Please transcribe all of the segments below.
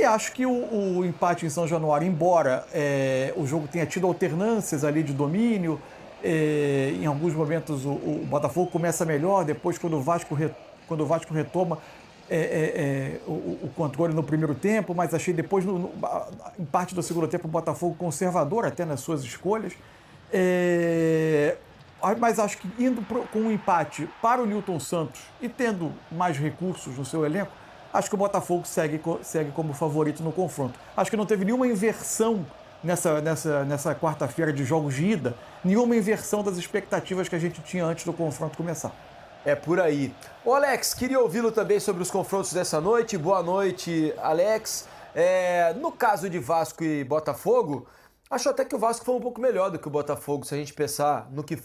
E acho que o empate em São Januário, embora o jogo tenha tido alternâncias ali de domínio, em alguns momentos o Botafogo começa melhor, depois quando o Vasco retoma o controle no primeiro tempo, mas achei depois, em parte do segundo tempo, o Botafogo conservador até nas suas escolhas. Mas acho que indo com um empate para o Nilton Santos e tendo mais recursos no seu elenco, acho que o Botafogo segue como favorito no confronto. Acho que não teve nenhuma inversão nessa quarta-feira de jogos de ida, nenhuma inversão das expectativas que a gente tinha antes do confronto começar. É por aí. Ô Alex, queria ouvi-lo também sobre os confrontos dessa noite. Boa noite, Alex. No caso de Vasco e Botafogo, acho até que o Vasco foi um pouco melhor do que o Botafogo, se a gente pensar no que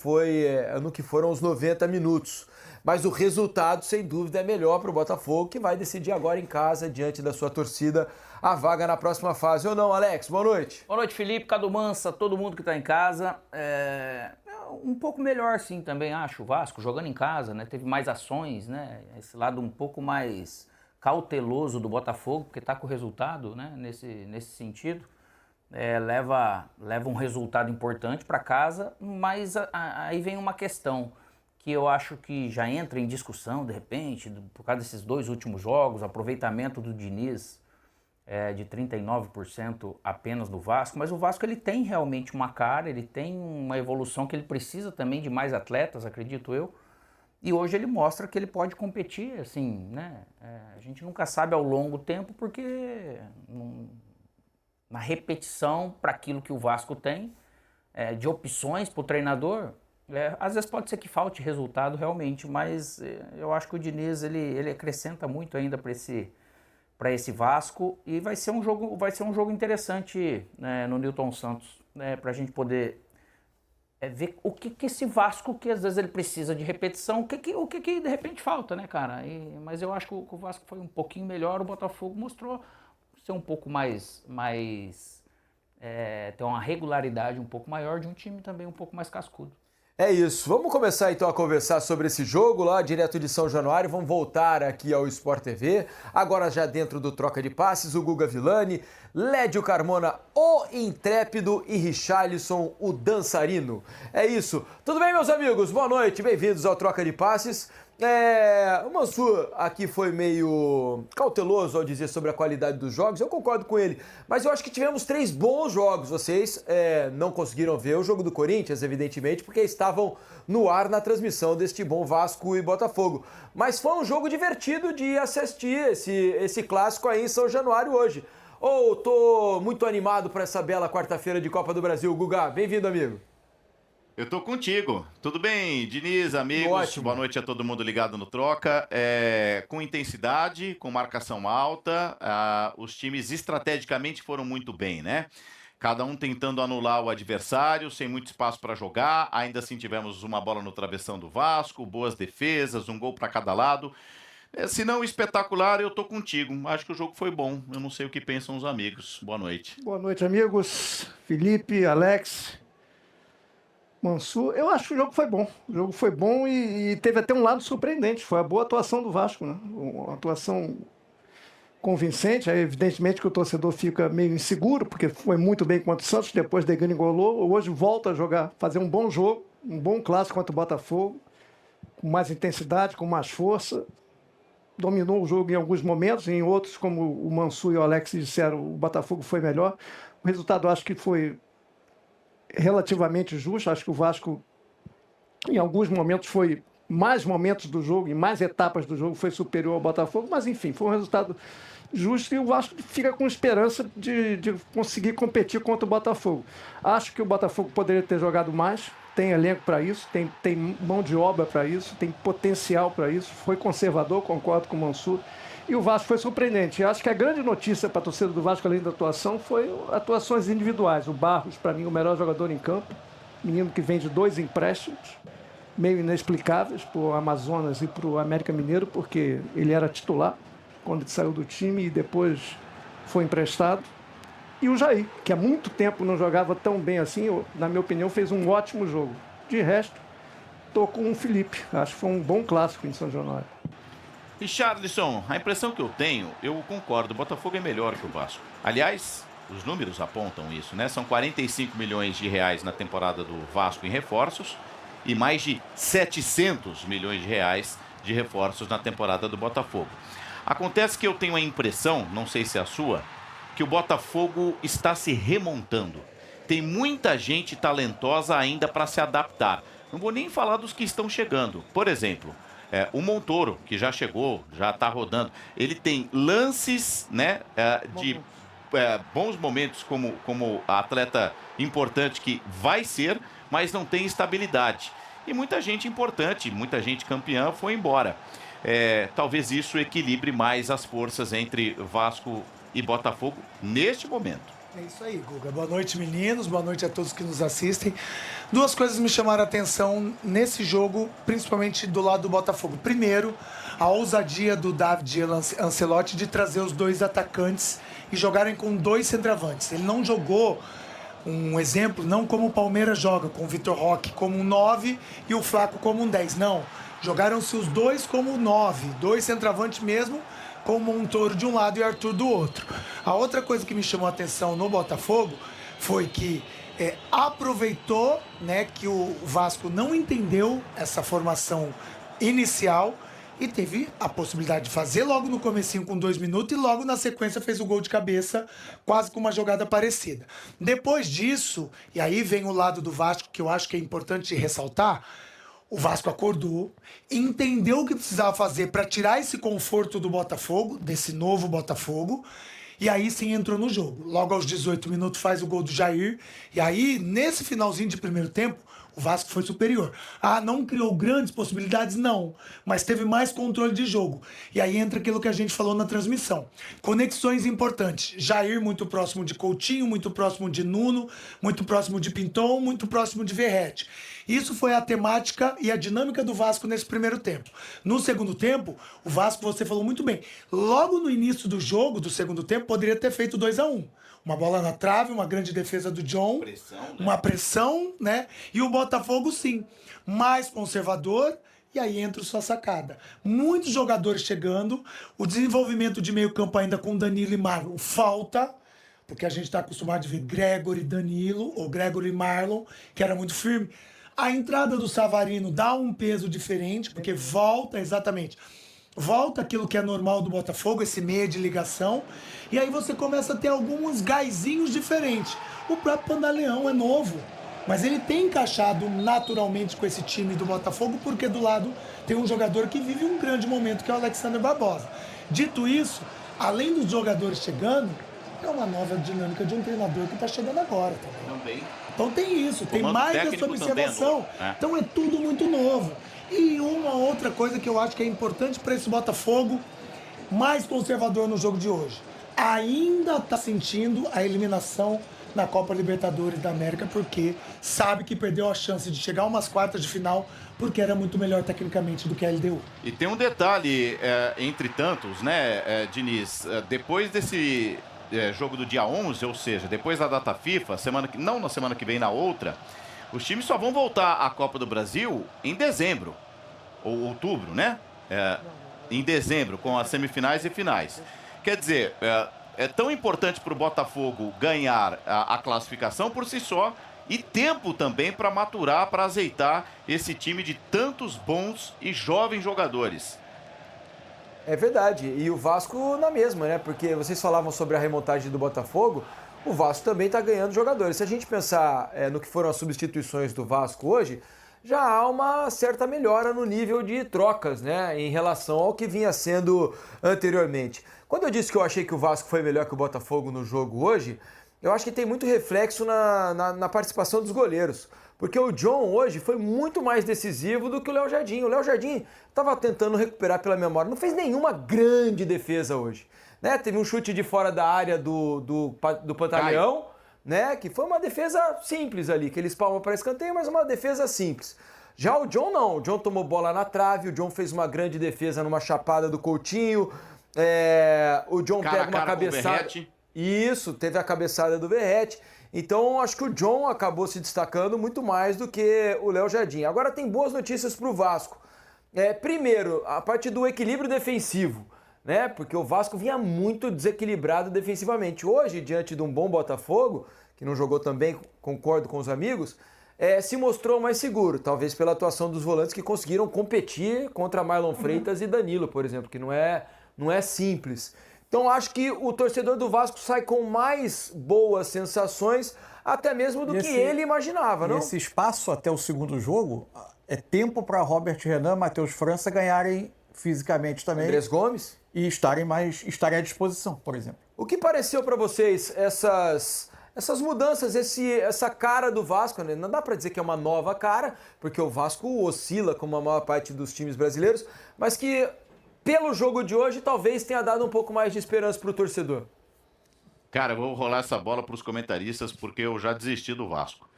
foram os 90 minutos. Mas o resultado, sem dúvida, é melhor para o Botafogo, que vai decidir agora em casa, diante da sua torcida, a vaga na próxima fase. Ou não, Alex? Boa noite. Boa noite, Felipe, Cadu Mansa, todo mundo que está em casa. Um pouco melhor, sim, também acho. O Vasco jogando em casa, né? Teve mais ações, né? Esse lado um pouco mais cauteloso do Botafogo, porque está com o resultado, né? Nesse sentido. Leva um resultado importante para casa, mas aí vem uma questão que eu acho que já entra em discussão, de repente, por causa desses 2 últimos jogos, aproveitamento do Diniz de 39% apenas do Vasco, mas o Vasco ele tem realmente uma cara, ele tem uma evolução que ele precisa também de mais atletas, acredito eu, e hoje ele mostra que ele pode competir, assim, né? A gente nunca sabe ao longo tempo, porque na repetição para aquilo que o Vasco tem, de opções para o treinador, às vezes pode ser que falte resultado realmente, mas eu acho que o Diniz ele acrescenta muito ainda para esse Vasco, e vai ser um jogo interessante, né, no Nilton Santos, né, para a gente poder ver o que esse Vasco, que às vezes ele precisa de repetição, o que de repente falta, né, cara? Mas eu acho que o Vasco foi um pouquinho melhor, o Botafogo mostrou ser um pouco mais ter uma regularidade um pouco maior de um time também um pouco mais cascudo. É isso. Vamos começar então a conversar sobre esse jogo lá, direto de São Januário. Vamos voltar aqui ao Sport TV. Agora já dentro do Troca de Passes, o Guga Villani, Lédio Carmona, o intrépido, e Richarlison, o dançarino. É isso. Tudo bem, meus amigos? Boa noite. Bem-vindos ao Troca de Passes. O Mansur aqui foi meio cauteloso ao dizer sobre a qualidade dos jogos, eu concordo com ele, mas eu acho que tivemos 3 bons jogos. Vocês não conseguiram ver o jogo do Corinthians, evidentemente, porque estavam no ar na transmissão deste bom Vasco e Botafogo, mas foi um jogo divertido de assistir esse clássico aí em São Januário hoje. Tô muito animado para essa bela quarta-feira de Copa do Brasil. Guga, bem-vindo, amigo. Eu tô contigo. Tudo bem, Diniz, amigos? Ótimo. Boa noite a todo mundo ligado no Troca. Com intensidade, com marcação alta, os times estrategicamente foram muito bem, né? Cada um tentando anular o adversário, sem muito espaço para jogar. Ainda assim tivemos uma bola no travessão do Vasco, boas defesas, um gol para cada lado. Se não espetacular, eu tô contigo. Acho que o jogo foi bom. Eu não sei o que pensam os amigos. Boa noite. Boa noite, amigos. Felipe, Alex, Mansur. Eu acho que o jogo foi bom. O jogo foi bom e teve até um lado surpreendente. Foi a boa atuação do Vasco, né? Uma atuação convincente. Aí, evidentemente que o torcedor fica meio inseguro, porque foi muito bem contra o Santos, depois degringolou. Hoje volta a jogar, fazer um bom jogo, um bom clássico contra o Botafogo, com mais intensidade, com mais força. Dominou o jogo em alguns momentos, em outros, como o Mansur e o Alex disseram, o Botafogo foi melhor. O resultado, acho que foi relativamente justo. Acho que o Vasco, em alguns momentos, foi mais momentos do jogo, em mais etapas do jogo, foi superior ao Botafogo, mas enfim, foi um resultado justo e o Vasco fica com esperança de conseguir competir contra o Botafogo. Acho que o Botafogo poderia ter jogado mais, tem elenco para isso, tem mão de obra para isso, tem potencial para isso, foi conservador, concordo com o Mansur, e o Vasco foi surpreendente. Eu acho que a grande notícia para a torcida do Vasco, além da atuação, foi atuações individuais. O Barros, para mim, o melhor jogador em campo, menino que vem de 2 empréstimos, meio inexplicáveis, para o Amazonas e para o América Mineiro, porque ele era titular quando ele saiu do time e depois foi emprestado. E o Jair, que há muito tempo não jogava tão bem assim, na minha opinião, fez um ótimo jogo. De resto, estou com o Felipe. Acho que foi um bom clássico em São Januário. Richarlison, a impressão que eu tenho, eu concordo, o Botafogo é melhor que o Vasco. Aliás, os números apontam isso, né? São 45 milhões de reais na temporada do Vasco em reforços e mais de 700 milhões de reais de reforços na temporada do Botafogo. Acontece que eu tenho a impressão, não sei se é a sua, que o Botafogo está se remontando. Tem muita gente talentosa ainda para se adaptar. Não vou nem falar dos que estão chegando. Por exemplo, o Montoro, que já chegou, já está rodando. Ele tem lances, né, de bons momentos como atleta importante que vai ser, mas não tem estabilidade. E muita gente importante, muita gente campeã foi embora. Talvez isso equilibre mais as forças entre Vasco e Botafogo neste momento. É isso aí, Guga. Boa noite, meninos. Boa noite a todos que nos assistem. Duas coisas me chamaram a atenção nesse jogo, principalmente do lado do Botafogo. Primeiro, a ousadia do David Ancelotti de trazer os dois atacantes e jogarem com dois centroavantes. Ele não jogou, um exemplo, não como o Palmeiras joga, com o Vitor Roque como um 9 e o Flaco como um 10. Não. Jogaram-se os dois como 9, dois centroavantes mesmo, com o Montoro de um lado e Arthur do outro. A outra coisa que me chamou a atenção no Botafogo foi que aproveitou, né, que o Vasco não entendeu essa formação inicial e teve a possibilidade de fazer logo no comecinho com 2 minutos e logo na sequência fez o gol de cabeça, quase com uma jogada parecida. Depois disso, e aí vem o lado do Vasco que eu acho que é importante ressaltar, o Vasco acordou, entendeu o que precisava fazer para tirar esse conforto do Botafogo, desse novo Botafogo, e aí sim entrou no jogo. Logo aos 18 minutos faz o gol do Jair, e aí nesse finalzinho de primeiro tempo, o Vasco foi superior. Não criou grandes possibilidades? Não, mas teve mais controle de jogo. E aí entra aquilo que a gente falou na transmissão. Conexões importantes. Jair muito próximo de Coutinho, muito próximo de Nuno, muito próximo de Pinton, muito próximo de Verratti. Isso foi a temática e a dinâmica do Vasco nesse primeiro tempo. No segundo tempo, o Vasco, você falou muito bem, logo no início do jogo, do segundo tempo, poderia ter feito 2-1. Uma bola na trave, uma grande defesa do John, uma pressão, né? E o Botafogo, sim, mais conservador, e aí entra sua sacada. Muitos jogadores chegando, o desenvolvimento de meio campo ainda com Danilo e Marlon falta, porque a gente está acostumado a ver Gregory e Danilo, ou Gregory e Marlon, que era muito firme. A entrada do Savarino dá um peso diferente, porque volta, exatamente, volta aquilo que é normal do Botafogo, esse meia de ligação, e aí você começa a ter alguns gásinhos diferentes. O próprio Pantaleão é novo, mas ele tem encaixado naturalmente com esse time do Botafogo, porque do lado tem um jogador que vive um grande momento, que é o Alexander Barbosa. Dito isso, além dos jogadores chegando, é uma nova dinâmica de um treinador que está chegando agora também. Então tem isso, tem mais essa observação. Então é tudo muito novo. E uma outra coisa que eu acho que é importante para esse Botafogo, mais conservador no jogo de hoje, ainda está sentindo a eliminação na Copa Libertadores da América, porque sabe que perdeu a chance de chegar a umas quartas de final, porque era muito melhor tecnicamente do que a LDU. E tem um detalhe, entre tantos, né, Diniz? Depois desse jogo do dia 11, ou seja, depois da data FIFA, não na semana que vem, na outra, os times só vão voltar à Copa do Brasil em dezembro, ou outubro, né? Em dezembro, com as semifinais e finais. Quer dizer, é tão importante para o Botafogo ganhar a classificação por si só e tempo também para maturar, para azeitar esse time de tantos bons e jovens jogadores. É verdade, e o Vasco na mesma, né? Porque vocês falavam sobre a remontagem do Botafogo, o Vasco também está ganhando jogadores. Se a gente pensar no que foram as substituições do Vasco hoje, já há uma certa melhora no nível de trocas, né? Em relação ao que vinha sendo anteriormente. Quando eu disse que eu achei que o Vasco foi melhor que o Botafogo no jogo hoje, eu acho que tem muito reflexo na participação dos goleiros. Porque o John hoje foi muito mais decisivo do que o Léo Jardim. O Léo Jardim estava tentando recuperar pela memória. Não fez nenhuma grande defesa hoje. Né? Teve um chute de fora da área do Pantaleão, né? Que foi uma defesa simples ali, que ele espalma para escanteio, mas uma defesa simples. Já o John não. O John tomou bola na trave, o John fez uma grande defesa numa chapada do Coutinho. O John pega uma cabeçada. Isso, teve a cabeçada do Verratti. Então, acho que o John acabou se destacando muito mais do que o Léo Jardim. Agora, tem boas notícias para o Vasco. Primeiro, a parte do equilíbrio defensivo, né? Porque o Vasco vinha muito desequilibrado defensivamente. Hoje, diante de um bom Botafogo, que não jogou também, concordo com os amigos, se mostrou mais seguro, talvez pela atuação dos volantes que conseguiram competir contra Marlon Freitas e Danilo, por exemplo, que não é simples. Então acho que o torcedor do Vasco sai com mais boas sensações, até mesmo do que ele imaginava, não? Esse espaço até o segundo jogo é tempo para Robert Renan, Matheus França ganharem fisicamente também. Andrés Gomes. E estarem à disposição, por exemplo. O que pareceu para vocês essas mudanças, essa cara do Vasco, né? Não dá para dizer que é uma nova cara, porque o Vasco oscila como a maior parte dos times brasileiros, mas que pelo jogo de hoje talvez tenha dado um pouco mais de esperança para o torcedor. Cara, eu vou rolar essa bola para os comentaristas porque eu já desisti do Vasco.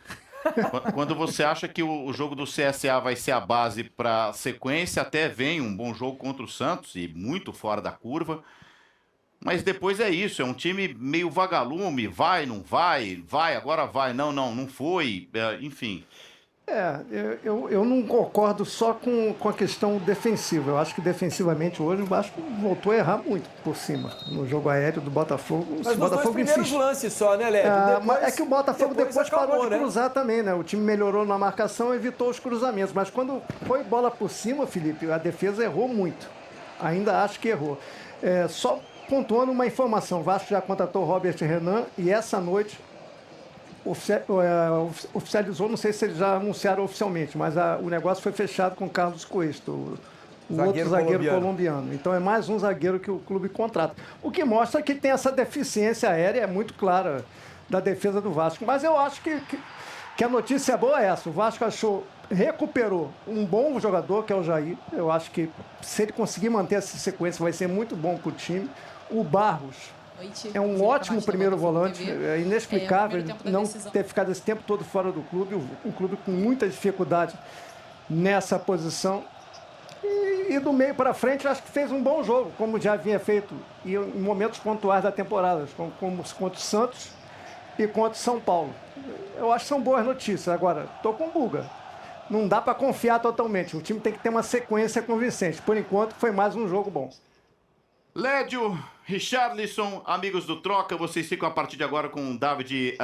Quando você acha que o jogo do CSA vai ser a base para sequência, até vem um bom jogo contra o Santos e muito fora da curva. Mas depois é isso, é um time meio vagalume, vai, não vai, agora vai, não foi, enfim. Eu não concordo só com a questão defensiva. Eu acho que defensivamente hoje o Vasco voltou a errar muito por cima no jogo aéreo do Botafogo. Mas nos dois primeiros lances só, né, Lédio? Mas é que o Botafogo depois parou de né? cruzar também, né? O time melhorou na marcação, evitou os cruzamentos. Mas quando foi bola por cima, Felipe, a defesa errou muito. Ainda acho que errou. Só pontuando uma informação, o Vasco já contratou o Robert Renan e essa noite oficializou, não sei se eles já anunciaram oficialmente, mas o negócio foi fechado com o Carlos Cuesta, o outro zagueiro colombiano. Então é mais um zagueiro que o clube contrata. O que mostra que tem essa deficiência aérea, é muito clara, da defesa do Vasco. Mas eu acho que a notícia boa é essa. O Vasco recuperou um bom jogador, que é o Jair. Eu acho que se ele conseguir manter essa sequência, vai ser muito bom para o time. O Barros é um ótimo primeiro volante, é inexplicável não ter ficado esse tempo todo fora do clube, um clube com muita dificuldade nessa posição. E do meio para frente, acho que fez um bom jogo, como já havia feito em momentos pontuais da temporada, como contra o Santos e contra o São Paulo. Eu acho que são boas notícias. Agora, estou com buga. Não dá para confiar totalmente. O time tem que ter uma sequência convincente. Por enquanto, foi mais um jogo bom. Lédio, Richarlison, amigos do Troca, vocês ficam a partir de agora com o David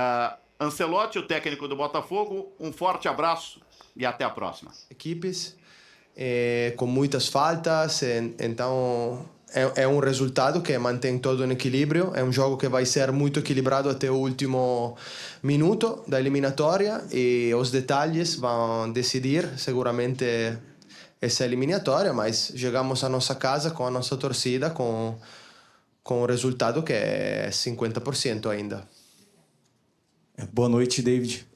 Ancelotti, o técnico do Botafogo. Um forte abraço e até a próxima. Equipes com muitas faltas, então é um resultado que mantém todo em equilíbrio. É um jogo que vai ser muito equilibrado até o último minuto da eliminatória e os detalhes vão decidir seguramente essa eliminatória, mas chegamos à nossa casa com a nossa torcida com o resultado que é 50% ainda. Boa noite, David.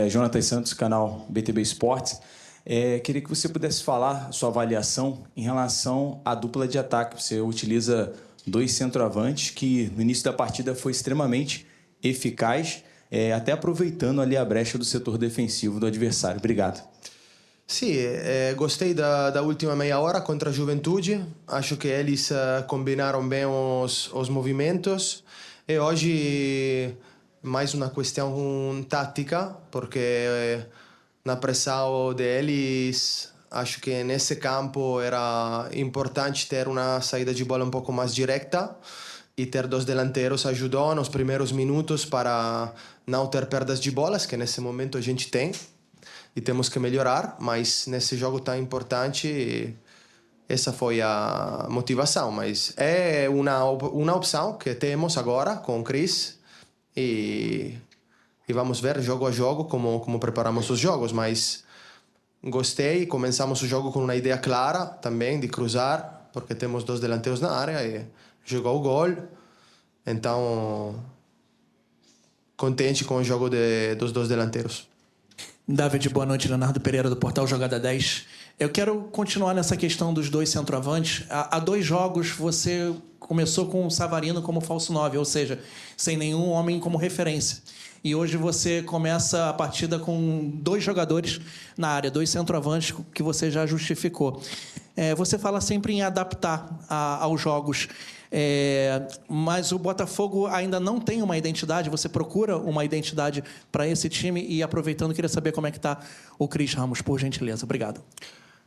Jonathan Santos, canal BTB Esportes. Queria que você pudesse falar a sua avaliação em relação à dupla de ataque. Você utiliza 2 centroavantes que no início da partida foi extremamente eficaz, até aproveitando ali a brecha do setor defensivo do adversário. Obrigado. Sim, gostei da última meia hora contra a Juventude. Acho que eles combinaram bem os movimentos. E hoje, mais uma questão tática, porque na pressão deles, acho que nesse campo era importante ter uma saída de bola um pouco mais direta e ter 2 delanteros ajudou nos primeiros minutos para não ter perdas de bolas, que nesse momento a gente tem. E temos que melhorar, mas nesse jogo tão importante, essa foi a motivação. Mas é uma opção que temos agora com o Cris e vamos ver jogo a jogo como preparamos os jogos. Mas gostei, começamos o jogo com uma ideia clara também de cruzar, porque temos 2 delanteiros na área e jogou o gol. Então, contente com o jogo dos 2 delanteiros. David, boa noite. Leonardo Pereira, do Portal Jogada 10. Eu quero continuar nessa questão dos 2 centroavantes. Há 2 jogos você começou com o Savarino como falso 9, ou seja, sem nenhum homem como referência. E hoje você começa a partida com 2 jogadores na área, 2 centroavantes que você já justificou. Você fala sempre em adaptar aos jogos. Mas o Botafogo ainda não tem uma identidade, você procura uma identidade para esse time e aproveitando, queria saber como é que está o Cris Ramos, por gentileza. Obrigado.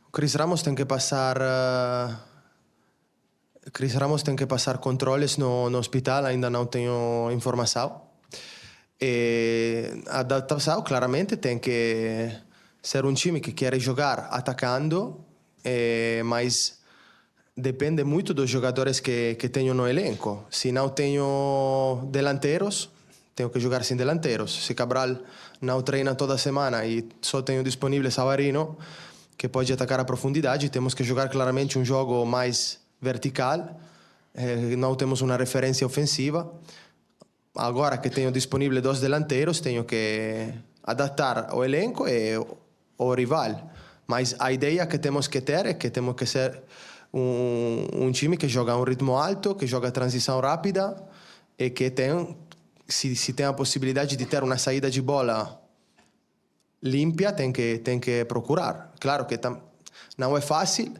O Chris Ramos tem que passar controles no hospital, ainda não tenho informação. E a adaptação, claramente, tem que ser um time que quer jogar atacando, mas depende muito dos jogadores que tenho no elenco. Se não tenho delanteros, tenho que jogar sem delanteros. Se Cabral não treina toda semana e só tenho disponível Savarino, que pode atacar a profundidade, temos que jogar claramente um jogo mais vertical. Não temos uma referência ofensiva. Agora que tenho disponível 2 delanteros, tenho que adaptar o elenco e o rival. Mas a ideia que temos que ter é que temos que ser um time que joga a um ritmo alto, que joga a transição rápida e que tem, se tem a possibilidade de ter uma saída de bola limpa, tem que procurar. Claro que não é fácil,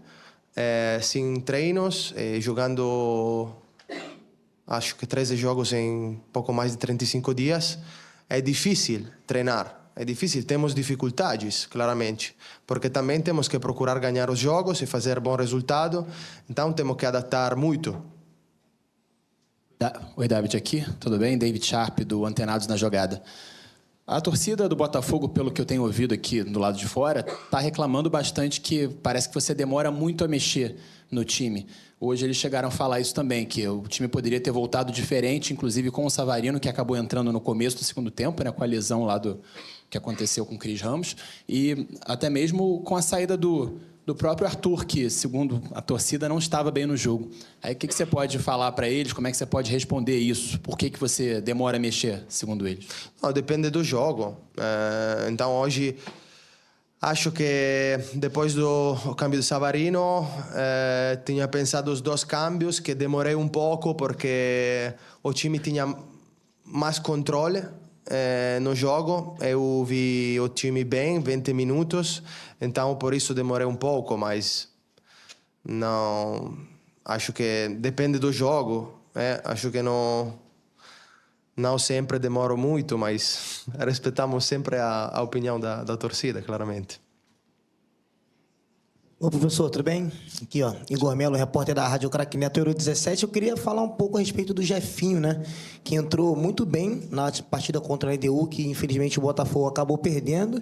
sem treinos, jogando, acho que 13 jogos em pouco mais de 35 dias, é difícil treinar. É difícil, temos dificuldades, claramente, porque também temos que procurar ganhar os jogos e fazer bom resultado, então temos que adaptar muito. Oi, David, aqui, tudo bem? David Sharp, do Antenados na Jogada. A torcida do Botafogo, pelo que eu tenho ouvido aqui do lado de fora, está reclamando bastante que parece que você demora muito a mexer no time. Hoje eles chegaram a falar isso também, que o time poderia ter voltado diferente, inclusive com o Savarino, que acabou entrando no começo do segundo tempo, né, com a lesão lá que aconteceu com o Chris Ramos, e até mesmo com a saída do próprio Arthur, que, segundo a torcida, não estava bem no jogo. Aí o que você pode falar para eles? Como é que você pode responder isso? Por que você demora a mexer, segundo eles? Não, depende do jogo. Então, hoje, acho que depois do câmbio de Savarino, tinha pensado os 2 câmbios, que demorei um pouco, porque o time tinha mais controle no jogo. Eu vi o time bem, 20 minutos, então por isso demorei um pouco, mas não, acho que depende do jogo, acho que não sempre demoro muito, mas respeitamos sempre a opinião da torcida, claramente. Ô, professor, tudo bem? Aqui, ó, Igor Melo, repórter da Rádio Craque Neto, Euro 17. Eu queria falar um pouco a respeito do Jefinho, né? Que entrou muito bem na partida contra a LDU, que infelizmente o Botafogo acabou perdendo.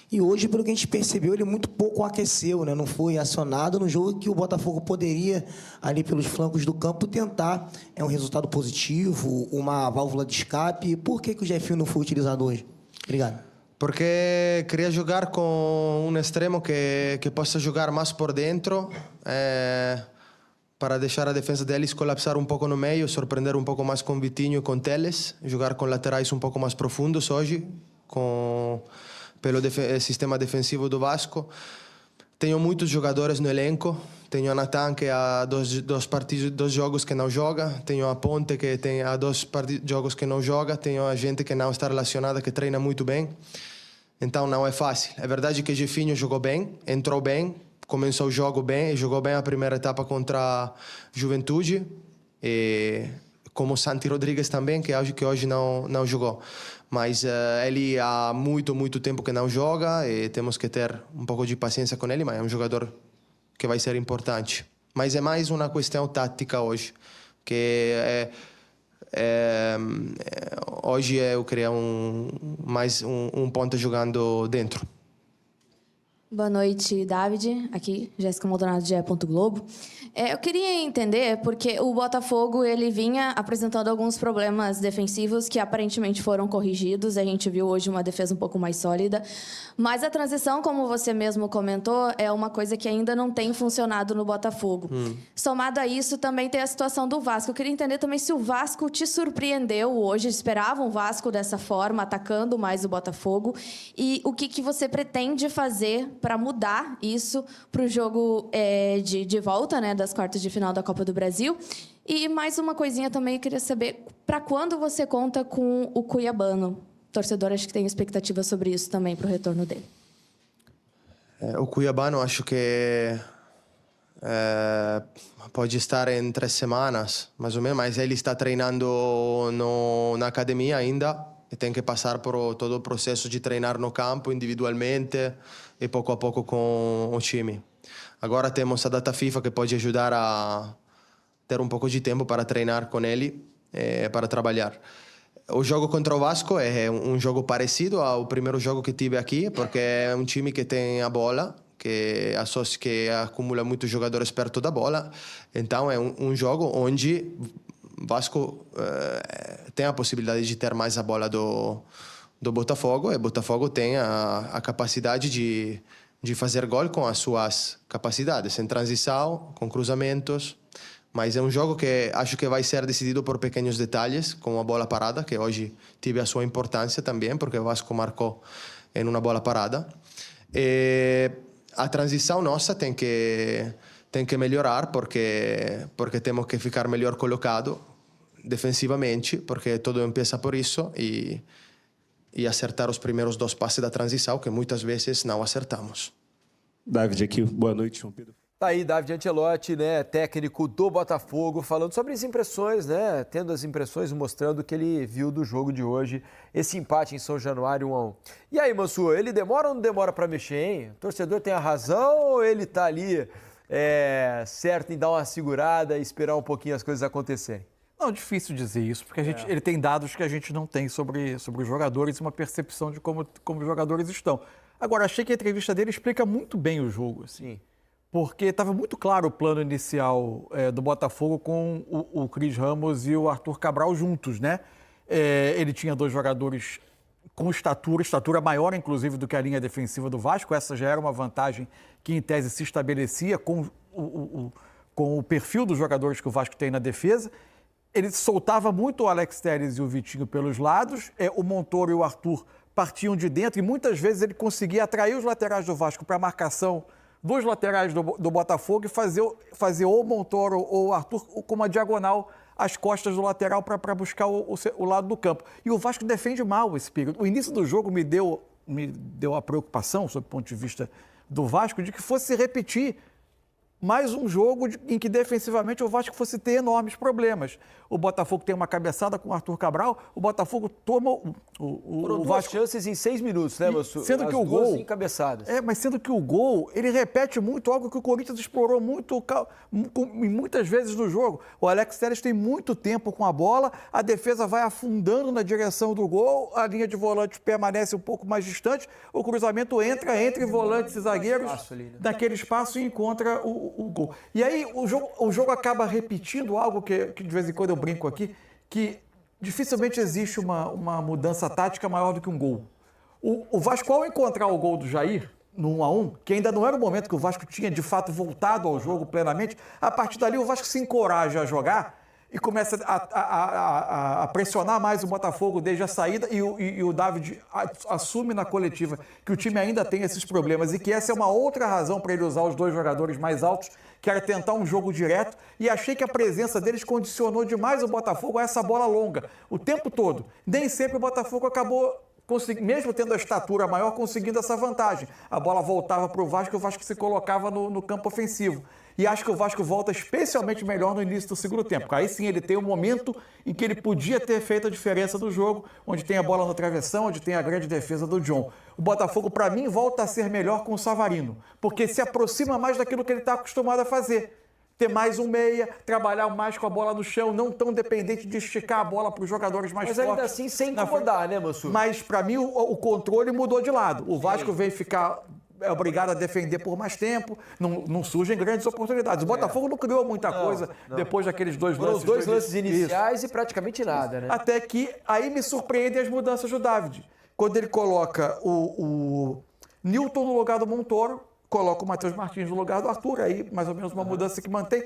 E hoje, pelo que a gente percebeu, ele muito pouco aqueceu, né? Não foi acionado no jogo que o Botafogo poderia, ali pelos flancos do campo, tentar um resultado positivo, uma válvula de escape. Por que o Jefinho não foi utilizado hoje? Obrigado. Porque queria jogar com um extremo que possa jogar mais por dentro, para deixar a defesa deles colapsar um pouco no meio, surpreender um pouco mais com Vitinho e com Teles, jogar com laterais um pouco mais profundos hoje, pelo sistema defensivo do Vasco. Tenho muitos jogadores no elenco. Tenho a Natan, que há 2 jogos que não joga. Tenho a Ponte, que há 2 jogos que não joga. Tenho a gente que não está relacionada, que treina muito bem. Então não é fácil. É verdade que Jefinho jogou bem, entrou bem, começou o jogo bem, jogou bem a primeira etapa contra a Juventude. E como o Santi Rodrigues também, que hoje não jogou. Mas ele há muito tempo que não joga e temos que ter um pouco de paciência com ele, mas é um jogador que vai ser importante. Mas é mais uma questão tática hoje, que hoje eu queria mais um ponta jogando dentro. Boa noite, David. Aqui, Jéssica Maldonado, de GE. Globo. Eu queria entender, porque o Botafogo ele vinha apresentando alguns problemas defensivos que aparentemente foram corrigidos. A gente viu hoje uma defesa um pouco mais sólida. Mas a transição, como você mesmo comentou, é uma coisa que ainda não tem funcionado no Botafogo. Somado a isso, também tem a situação do Vasco. Eu queria entender também se o Vasco te surpreendeu hoje. Esperavam o Vasco dessa forma, atacando mais o Botafogo. E o que você pretende fazer para mudar isso para o jogo de volta, né, das quartas de final da Copa do Brasil. E mais uma coisinha também, eu queria saber para quando você conta com o Cuiabano? Torcedor, acho que tem expectativa sobre isso também para o retorno dele. O Cuiabano acho que pode estar em 3 semanas, mais ou menos, mas ele está treinando na academia ainda e tem que passar por todo o processo de treinar no campo individualmente e pouco a pouco com o time. Agora temos a data FIFA que pode ajudar a ter um pouco de tempo para treinar com ele, para trabalhar. O jogo contra o Vasco é um jogo parecido ao primeiro jogo que tive aqui, porque é um time que tem a bola, que acumula muitos jogadores perto da bola. Então é um jogo onde Vasco tem a possibilidade de ter mais a bola do Botafogo, e o Botafogo tem a capacidade de fazer gol com as suas capacidades, em transição, com cruzamentos. Mas é um jogo que acho que vai ser decidido por pequenos detalhes, como a bola parada, que hoje teve a sua importância também, porque o Vasco marcou em uma bola parada. E a transição nossa tem que melhorar, porque temos que ficar melhor colocado defensivamente, porque tudo começa por isso, e acertar os primeiros 2 passes da transição, que muitas vezes não acertamos. David aqui, boa noite, João Pedro. Tá aí David Ancelotti, né, técnico do Botafogo, falando sobre as impressões, né, tendo as impressões, mostrando o que ele viu do jogo de hoje, esse empate em São Januário 1-1. E aí, Mansur, ele demora ou não demora para mexer, hein? O torcedor tem a razão ou ele tá ali certo em dar uma segurada e esperar um pouquinho as coisas acontecerem? Não, difícil dizer isso, porque ele tem dados que a gente não tem sobre os jogadores e uma percepção de como os jogadores estão. Agora, achei que a entrevista dele explica muito bem o jogo, assim. Porque estava muito claro o plano inicial do Botafogo com o Cris Ramos e o Arthur Cabral juntos, né? Ele tinha 2 jogadores com estatura maior, inclusive, do que a linha defensiva do Vasco. Essa já era uma vantagem que, em tese, se estabelecia com o perfil dos jogadores que o Vasco tem na defesa. Ele soltava muito o Alex Telles e o Vitinho pelos lados. O Montoro e o Arthur partiam de dentro e muitas vezes ele conseguia atrair os laterais do Vasco para a marcação dos laterais do Botafogo e fazer ou o Montoro ou o Arthur com uma diagonal às costas do lateral para buscar o lado do campo. E o Vasco defende mal esse período. O início do jogo me deu a preocupação, sob o ponto de vista do Vasco, de que fosse se repetir mais um jogo em que defensivamente o Vasco fosse ter enormes problemas. O Botafogo tem uma cabeçada com o Arthur Cabral, o Botafogo toma Foram o 2 Vasco... chances em 6 minutos, né, Mansur? Sendo que o duas gol... encabeçadas. Mas sendo que o gol, ele repete muito algo que o Corinthians explorou muito muitas vezes no jogo. O Alex Telles tem muito tempo com a bola, a defesa vai afundando na direção do gol, a linha de volantes permanece um pouco mais distante, o cruzamento entra entre volantes e zagueiros naquele espaço e encontra o gol. E aí o jogo acaba repetindo algo que de vez em quando eu brinco aqui, que dificilmente existe uma mudança tática maior do que um gol. O Vasco, ao encontrar o gol do Jair, no 1-1, que ainda não era o momento que o Vasco tinha de fato voltado ao jogo plenamente, a partir dali o Vasco se encoraja a jogar e começa a pressionar mais o Botafogo desde a saída e o David assume na coletiva que o time ainda tem esses problemas e que essa é uma outra razão para ele usar os 2 jogadores mais altos, que era tentar um jogo direto, e achei que a presença deles condicionou demais o Botafogo a essa bola longa, o tempo todo. Nem sempre o Botafogo acabou, mesmo tendo a estatura maior, conseguindo essa vantagem. A bola voltava para o Vasco e o Vasco se colocava no campo ofensivo. E acho que o Vasco volta especialmente melhor no início do segundo tempo. Aí sim ele tem um momento em que ele podia ter feito a diferença do jogo, onde tem a bola no travessão, onde tem a grande defesa do John. O Botafogo, para mim, volta a ser melhor com o Savarino, porque se aproxima mais daquilo que ele está acostumado a fazer. Ter mais um meia, trabalhar mais com a bola no chão, não tão dependente de esticar a bola para os jogadores mais fortes. Mas ainda assim sem incomodar, né, Mansur? Mas, para mim, o controle mudou de lado. O Vasco vem ficar... obrigado a defender por mais tempo, não surgem grandes oportunidades. O Botafogo não criou muita coisa depois daqueles 2 lances. Os 2 lances iniciais e praticamente nada, né? Até que aí me surpreendem as mudanças do David. Quando ele coloca o Newton no lugar do Montoro, coloca o Matheus Martins no lugar do Arthur, aí mais ou menos uma mudança que mantém.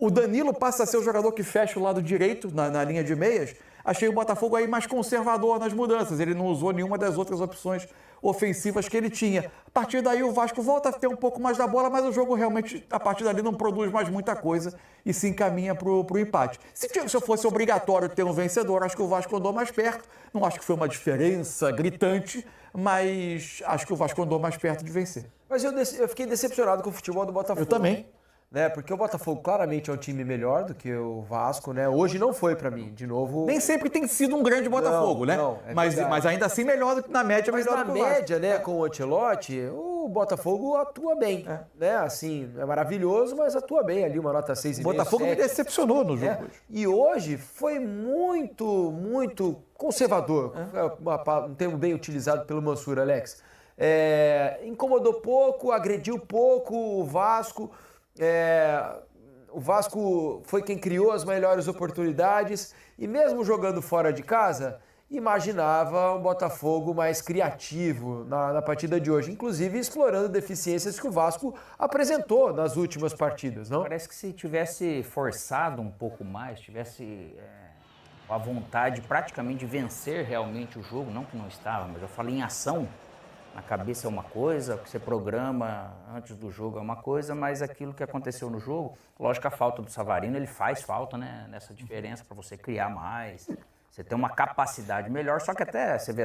O Danilo passa a ser o jogador que fecha o lado direito na linha de meias. Achei o Botafogo aí mais conservador nas mudanças. Ele não usou nenhuma das outras opções ofensivas que ele tinha. A partir daí o Vasco volta a ter um pouco mais da bola, mas o jogo realmente, a partir dali, não produz mais muita coisa e se encaminha para o empate. Se fosse obrigatório ter um vencedor, acho que o Vasco andou mais perto. Não acho que foi uma diferença gritante, mas acho que o Vasco andou mais perto de vencer. Mas eu fiquei decepcionado com o futebol do Botafogo. Eu também. Né? Porque o Botafogo claramente é um time melhor do que o Vasco, né? Hoje não foi pra mim, de novo. Nem sempre tem sido um grande Botafogo, né? Não, mas ainda assim melhor do que na média, mas melhor na do que o Vasco. média, né, com o Ancelotti, o o Botafogo atua bem, né? Assim, não é maravilhoso, mas atua bem ali, uma nota 6,5. O Botafogo me decepcionou no jogo hoje. E hoje foi muito conservador, um termo bem utilizado pelo Mansur, Alex. Incomodou pouco, agrediu pouco o Vasco. O Vasco foi quem criou as melhores oportunidades e mesmo jogando fora de casa, imaginava um Botafogo mais criativo na partida de hoje, inclusive explorando deficiências que o Vasco apresentou nas últimas partidas, não? Parece que se tivesse forçado um pouco mais, tivesse a vontade praticamente de vencer realmente o jogo, não que não estava, mas eu falo em ação. Na cabeça é uma coisa, o que você programa antes do jogo é uma coisa, mas aquilo que aconteceu no jogo, lógico, a falta do Savarino, ele faz falta, né, nessa diferença para você criar mais, você ter uma capacidade melhor, só que até você vê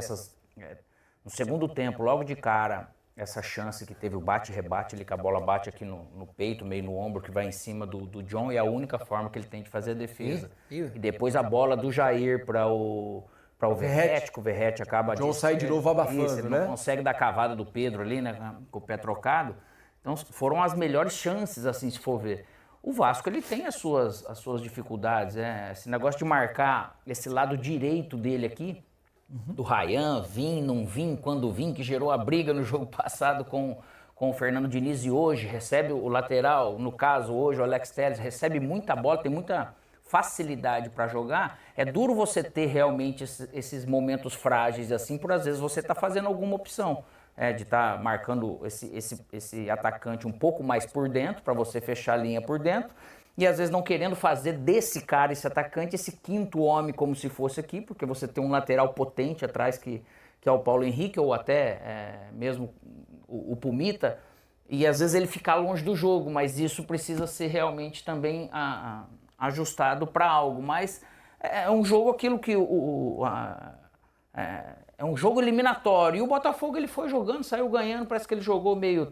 no segundo tempo, logo de cara, essa chance que teve o bate-rebate ali, que a bola bate aqui no peito, meio no ombro, que vai em cima do John, e é a única forma que ele tem de fazer a defesa. E depois a bola do Jair para o Verratti, que o Verratti acaba... O John sai de novo abafando, ele né? não consegue dar a cavada do Pedro ali, né, com o pé trocado. Então foram as melhores chances, assim, se for ver. O Vasco, ele tem as suas dificuldades, esse negócio de marcar esse lado direito dele aqui, do Ryan, vim, não vim, quando vim, que gerou a briga no jogo passado com o Fernando Diniz, e hoje recebe o lateral, no caso hoje o Alex Telles, recebe muita bola, tem muita facilidade para jogar. É duro você ter realmente esses momentos frágeis assim, por às vezes você tá fazendo alguma opção, de estar marcando esse atacante um pouco mais por dentro, para você fechar a linha por dentro, e às vezes não querendo fazer desse cara, esse atacante, esse quinto homem como se fosse aqui, porque você tem um lateral potente atrás que é o Paulo Henrique, ou até mesmo o Pumita, e às vezes ele fica longe do jogo, mas isso precisa ser realmente também ajustado para algo. Mas é um jogo aquilo que é um jogo eliminatório, e o Botafogo ele foi jogando, saiu ganhando, parece que ele jogou meio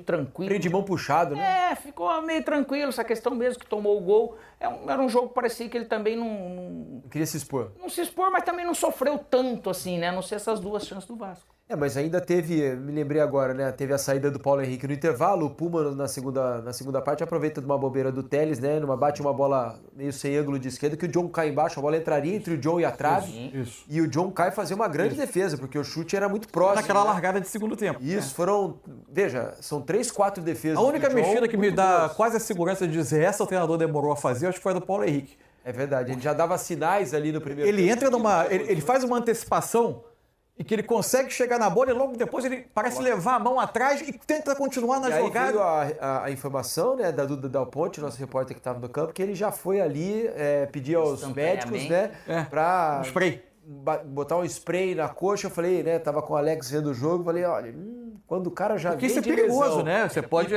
tranquilo. Freio de mão puxado, né? Ficou meio tranquilo, essa questão mesmo que tomou o gol. Era um jogo que parecia que ele também não queria se expor. Não se expor, mas também não sofreu tanto assim, né? A não ser essas duas chances do Vasco. Mas ainda teve, me lembrei agora, né? Teve a saída do Paulo Henrique no intervalo, o Puma na segunda parte aproveita de uma bobeira do Telles, né? Bate uma bola meio sem ângulo de esquerda, que o John cai embaixo, a bola entraria entre o John e a trave. Isso. E o John cai fazer uma grande defesa, porque o chute era muito próximo. Naquela largada de segundo tempo. Isso, veja, são 3, 4 defesas. A única mexida que me dá quase a segurança de dizer essa o treinador demorou a fazer, acho que foi a do Paulo Henrique. É verdade, ele já dava sinais ali no primeiro tempo. Ele entra ele faz uma antecipação e que ele consegue chegar na bola e logo depois ele parece levar a mão atrás e tenta continuar na jogada. Aí veio a informação, né, da Duda Dal Ponte, nosso repórter que estava no campo, que ele já foi ali pedir aos médicos, né, para botar um spray na coxa. Eu falei, né, tava com o Alex vendo o jogo, falei, olha, quando o cara já vem de lesão... Porque isso é perigoso, né? Você pode...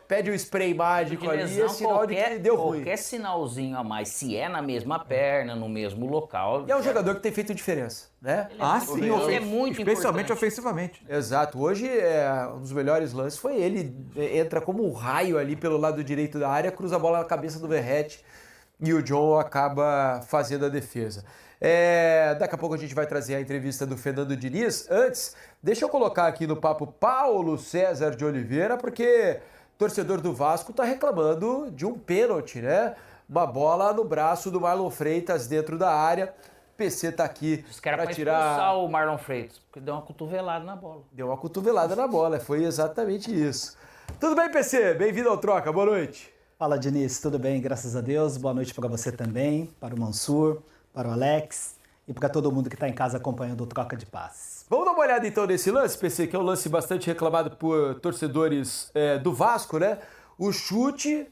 Pede o spray mágico ali, é sinal de que ele deu ruim. Qualquer sinalzinho a mais, se é na mesma perna, no mesmo local... E é um jogador que tem feito diferença, né? Sim, ele é muito especialmente importante. ofensivamente. Exato. Hoje, um dos melhores lances foi ele. Entra como um raio ali pelo lado direito da área, cruza a bola na cabeça do Verratti e o John acaba fazendo a defesa. Daqui a pouco a gente vai trazer a entrevista do Fernando Diniz. Antes, deixa eu colocar aqui no papo Paulo César de Oliveira, porque torcedor do Vasco está reclamando de um pênalti, né? Uma bola no braço do Marlon Freitas dentro da área. O PC tá aqui para tirar... expulsar o Marlon Freitas, porque deu uma cotovelada na bola. Deu uma cotovelada na bola, foi exatamente isso. Tudo bem, PC? Bem-vindo ao Troca, boa noite. Fala, Diniz, tudo bem? Graças a Deus. Boa noite para você também, para o Mansur, para o Alex e para todo mundo que está em casa acompanhando o Troca de Passes. Vamos dar uma olhada então nesse lance, PC, que é um lance bastante reclamado por torcedores do Vasco, né? O chute,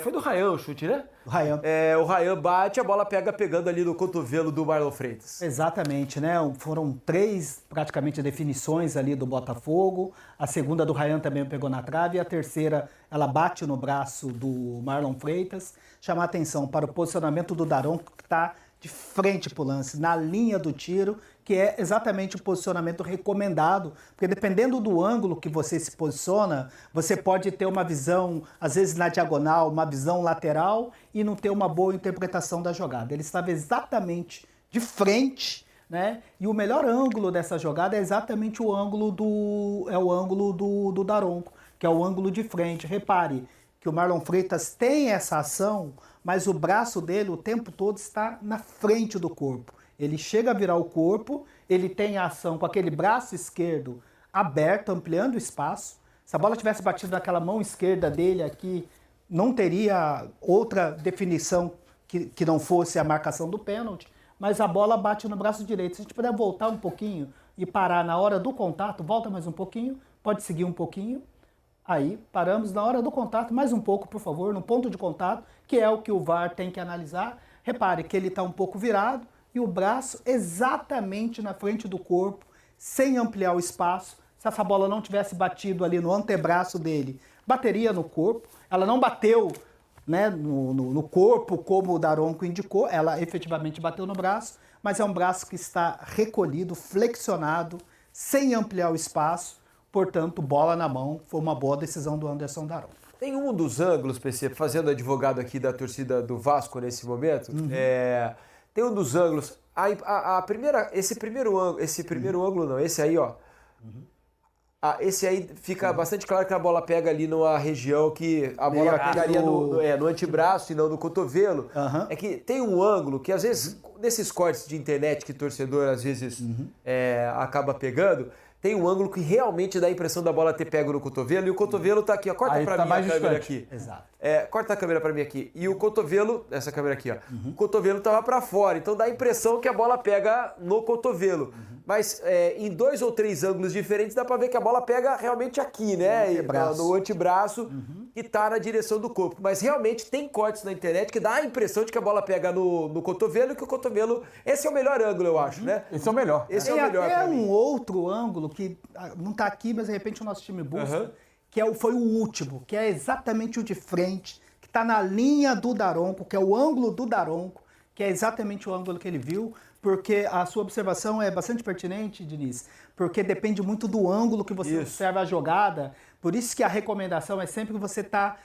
foi do Ryan o chute, né? O Ryan. O Ryan bate, a bola pegando ali no cotovelo do Marlon Freitas. Exatamente, né? Foram 3 praticamente definições ali do Botafogo. A segunda do Ryan também pegou na trave e a terceira ela bate no braço do Marlon Freitas. Chamar a atenção para o posicionamento do Daronco, que está de frente para o lance, na linha do tiro, que é exatamente o posicionamento recomendado, porque dependendo do ângulo que você se posiciona, você pode ter uma visão, às vezes na diagonal, uma visão lateral e não ter uma boa interpretação da jogada. Ele estava exatamente de frente né? E o melhor ângulo dessa jogada é exatamente o ângulo do Daronco, que é o ângulo de frente. Repare que o Marlon Freitas tem essa ação, mas o braço dele o tempo todo está na frente do corpo. Ele chega a virar o corpo, ele tem a ação com aquele braço esquerdo aberto, ampliando o espaço. Se a bola tivesse batido naquela mão esquerda dele aqui, não teria outra definição que não fosse a marcação do pênalti, mas a bola bate no braço direito. Se a gente puder voltar um pouquinho e parar na hora do contato, volta mais um pouquinho, pode seguir um pouquinho. Aí, paramos na hora do contato, mais um pouco, por favor, no ponto de contato, que é o que o VAR tem que analisar. Repare que ele está um pouco virado e o braço exatamente na frente do corpo, sem ampliar o espaço. Se essa bola não tivesse batido ali no antebraço dele, bateria no corpo. Ela não bateu, né, no corpo como o Daronco indicou, ela efetivamente bateu no braço, mas é um braço que está recolhido, flexionado, sem ampliar o espaço. Portanto, bola na mão, foi uma boa decisão do Anderson Daronco. Tem um dos ângulos, PC, fazendo advogado aqui da torcida do Vasco nesse momento, tem um dos ângulos, esse primeiro ângulo não, esse aí, ó, esse aí fica bastante claro que a bola pega ali numa região que a bola pegaria no antebraço e não no cotovelo. É que tem um ângulo que às vezes, nesses cortes de internet que o torcedor às vezes acaba pegando, tem um ângulo que realmente dá a impressão da bola ter pego no cotovelo, e o cotovelo tá aqui, ó. Corta pra mim a câmera aqui. Exato. Corta a câmera pra mim aqui. E o cotovelo, essa câmera aqui, ó. O cotovelo tava pra fora, então dá a impressão que a bola pega no cotovelo. Mas em 2 ou 3 ângulos diferentes dá pra ver que a bola pega realmente aqui, né? No antebraço, e tá na direção do corpo. Mas realmente tem cortes na internet que dá a impressão de que a bola pega no cotovelo e que o cotovelo... Esse é o melhor ângulo, eu acho, né? Esse é o melhor. Esse é o melhor pra mim. mim. Um outro ângulo que não tá aqui, mas de repente o nosso time busca, que foi o último, que é exatamente o de frente, que tá na linha do Daronco, que é o ângulo do Daronco, que é exatamente o ângulo que ele viu, porque a sua observação é bastante pertinente, Diniz, porque depende muito do ângulo que você observa a jogada, por isso que a recomendação é sempre que você tá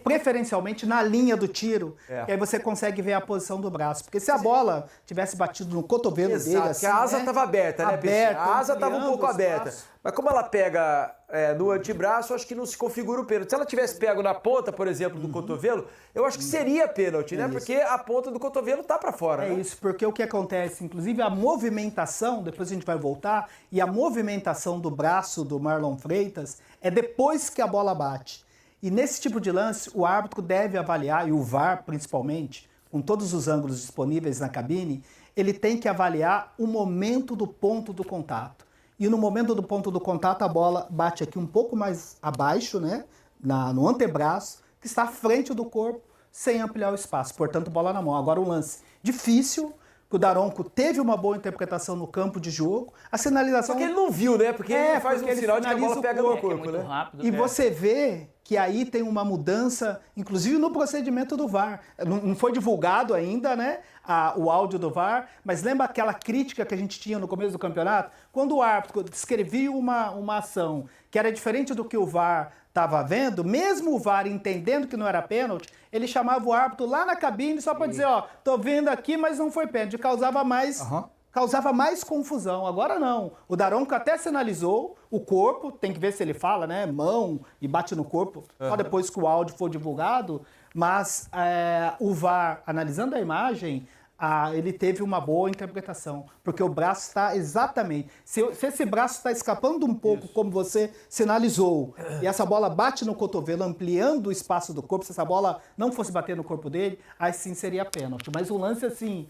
preferencialmente na linha do tiro, que aí você consegue ver a posição do braço. Porque se a bola tivesse batido no cotovelo dele, assim, que a asa estava aberta, né, aberta, a asa estava um pouco aberta. Espaço. Mas como ela pega no antebraço, acho que não se configura o pênalti. Se ela tivesse pego na ponta, por exemplo, do cotovelo, eu acho que seria pênalti, né? Porque a ponta do cotovelo tá para fora. É isso, porque o que acontece, inclusive a movimentação, depois a gente vai voltar, e a movimentação do braço do Marlon Freitas é depois que a bola bate. E nesse tipo de lance, o árbitro deve avaliar, e o VAR principalmente, com todos os ângulos disponíveis na cabine, ele tem que avaliar o momento do ponto do contato. E no momento do ponto do contato, a bola bate aqui um pouco mais abaixo, né, no antebraço, que está à frente do corpo, sem ampliar o espaço. Portanto, bola na mão. Agora um lance difícil, que o Daronco teve uma boa interpretação no campo de jogo. A sinalização... Porque ele não viu, né? Porque ele faz um sinal de que a bola pega no corpo, muito né? rápido, E você vê que aí tem uma mudança, inclusive no procedimento do VAR. Não foi divulgado ainda, né, o áudio do VAR, mas lembra aquela crítica que a gente tinha no começo do campeonato? Quando o árbitro descrevia uma ação que era diferente do que o VAR estava vendo, mesmo o VAR entendendo que não era pênalti, ele chamava o árbitro lá na cabine só para dizer, ó, tô vendo aqui, mas não foi pênalti. Causava mais confusão. Agora não. O Daronco até sinalizou o corpo, tem que ver se ele fala, né, mão e bate no corpo, só depois que o áudio for divulgado, mas o VAR, analisando a imagem, ele teve uma boa interpretação, porque o braço está exatamente... Se esse braço está escapando um pouco, como você sinalizou, e essa bola bate no cotovelo, ampliando o espaço do corpo, se essa bola não fosse bater no corpo dele, aí sim seria pênalti. Mas o lance, assim...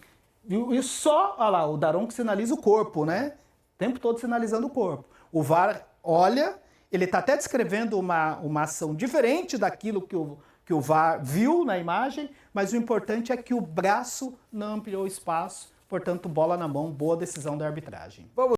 E só, olha lá, o Daronco sinaliza o corpo, né? O tempo todo sinalizando o corpo. O VAR olha, ele está até descrevendo uma ação diferente daquilo que o VAR viu na imagem, mas o importante é que o braço não ampliou o espaço, portanto, bola na mão, boa decisão da arbitragem. Vamos